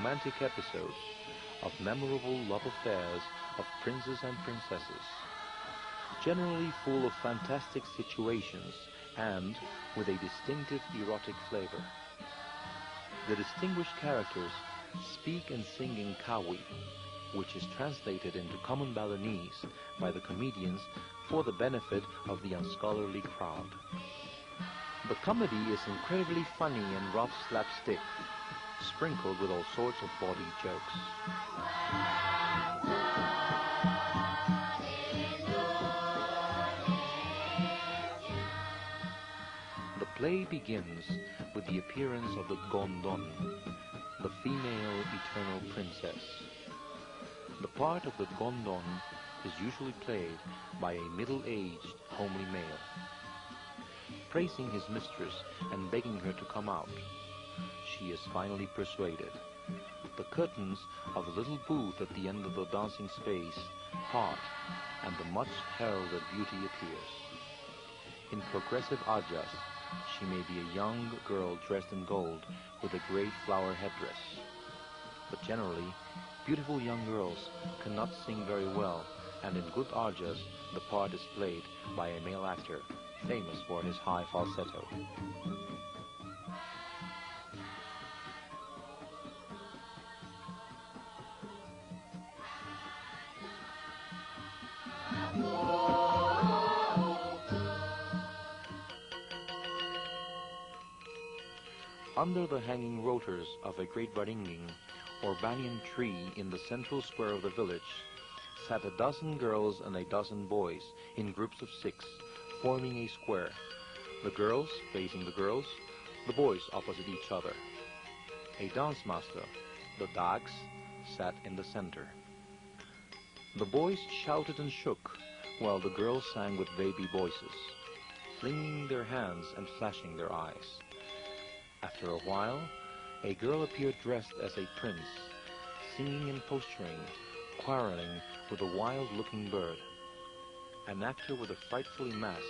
romantic episodes, of memorable love affairs of princes and princesses, generally full of fantastic situations and with a distinctive erotic flavor. The distinguished characters speak and sing in Kawi, which is translated into common Balinese by the comedians for the benefit of the unscholarly crowd. The comedy is incredibly funny and rough slapstick, sprinkled with all sorts of bawdy jokes. The play begins with the appearance of the Gondon, the female eternal princess. The part of the Gondon is usually played by a middle-aged, homely male. Praising his mistress and begging her to come out, she is finally persuaded. The curtains of the little booth at the end of the dancing space part, and the much heralded beauty appears. In progressive ajas, she may be a young girl dressed in gold with a great flower headdress. But generally, beautiful young girls cannot sing very well, and in good ajas, the part is played by a male actor, famous for his high falsetto. Under the hanging rotors of a great baringing, or banyan tree in the central square of the village, sat a dozen girls and a dozen boys in groups of 6, forming a square, the girls facing the girls, the boys opposite each other. A dance master, the dags, sat in the center. The boys shouted and shook, while the girls sang with baby voices, flinging their hands and flashing their eyes. After a while, a girl appeared dressed as a prince, singing and posturing, quarreling with a wild-looking bird. An actor with a frightfully mask,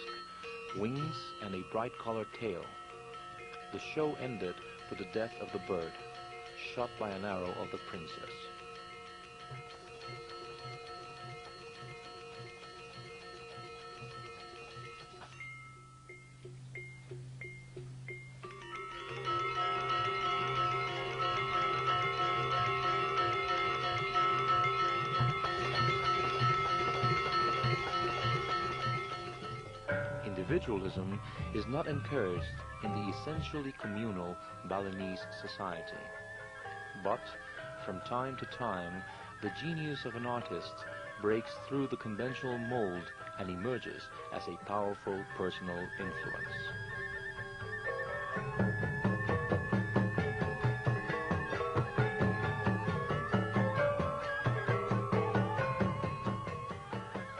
wings, and a bright-colored tail. The show ended with the death of the bird, shot by an arrow of the princess. Individualism is not encouraged in the essentially communal Balinese society. But, from time to time, the genius of an artist breaks through the conventional mold and emerges as a powerful personal influence.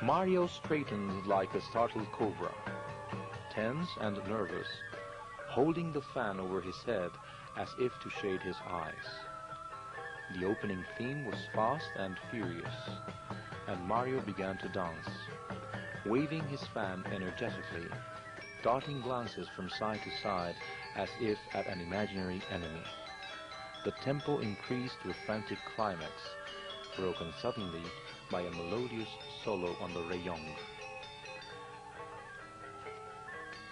Mario straightened like a startled cobra, tense and nervous, holding the fan over his head as if to shade his eyes. The opening theme was fast and furious, and Mario began to dance, waving his fan energetically, darting glances from side to side as if at an imaginary enemy. The tempo increased to a frantic climax, broken suddenly by a melodious solo on the rayong.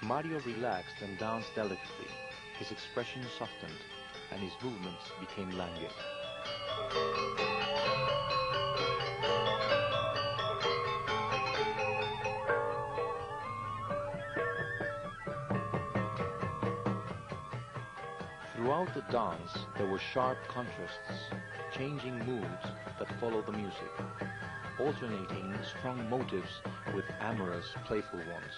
Mario relaxed and danced delicately. His expression softened, and his movements became languid. Throughout the dance, there were sharp contrasts, changing moods that followed the music, alternating strong motives with amorous, playful ones.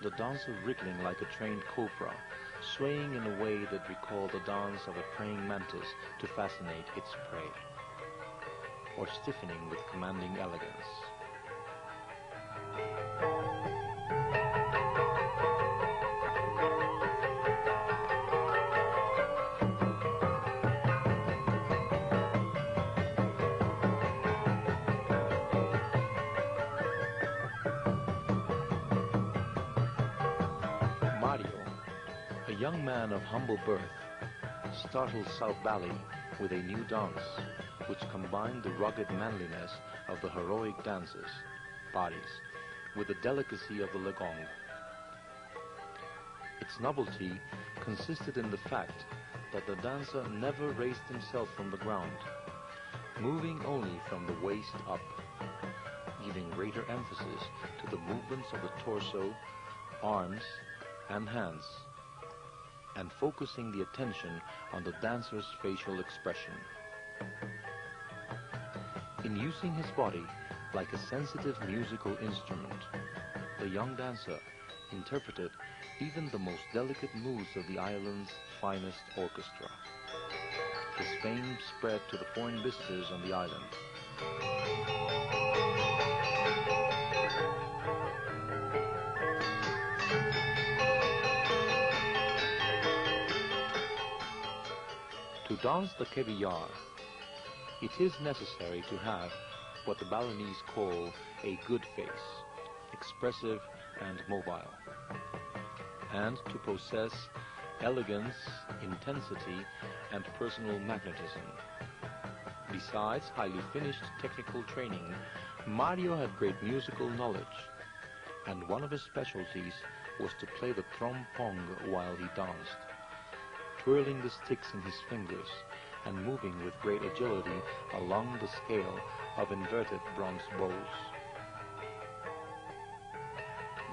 The dancer wriggling like a trained cobra, swaying in a way that recalled the dance of a praying mantis to fascinate its prey, or stiffening with commanding elegance. A young man of humble birth, startled South Bali with a new dance, which combined the rugged manliness of the heroic dances, balis, with the delicacy of the legong. Its novelty consisted in the fact that the dancer never raised himself from the ground, moving only from the waist up, giving greater emphasis to the movements of the torso, arms, and hands, and focusing the attention on the dancer's facial expression. In using his body like a sensitive musical instrument, the young dancer interpreted even the most delicate moods of the island's finest orchestra. His fame spread to the foreign visitors on the island. To dance the kebiyar, it is necessary to have what the Balinese call a good face, expressive and mobile, and to possess elegance, intensity, and personal magnetism. Besides highly finished technical training, Mario had great musical knowledge, and one of his specialties was to play the trompong while he danced, twirling the sticks in his fingers and moving with great agility along the scale of inverted bronze bowls.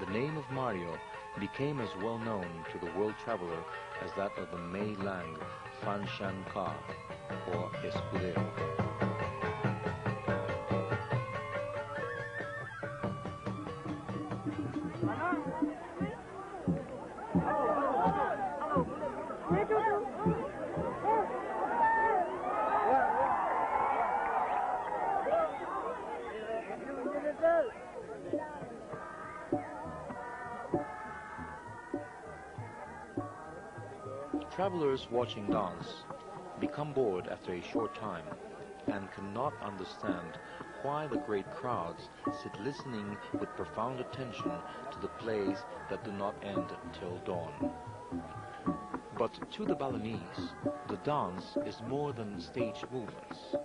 The name of Mario became as well known to the world traveler as that of the Mei Lang Fan Shan Ka, or Escudero. Travelers watching dance become bored after a short time and cannot understand why the great crowds sit listening with profound attention to the plays that do not end till dawn. But to the Balinese, the dance is more than stage movements.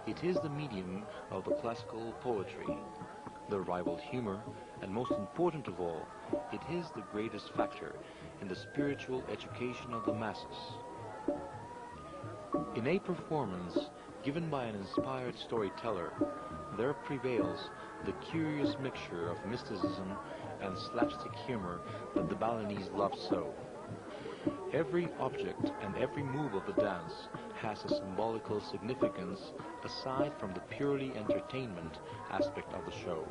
It is the medium of the classical poetry, the rival humor, and most important of all, it is the greatest factor in the spiritual education of the masses. In a performance given by an inspired storyteller, there prevails the curious mixture of mysticism and slapstick humor that the Balinese love so. Every object and every move of the dance has a symbolical significance aside from the purely entertainment aspect of the show.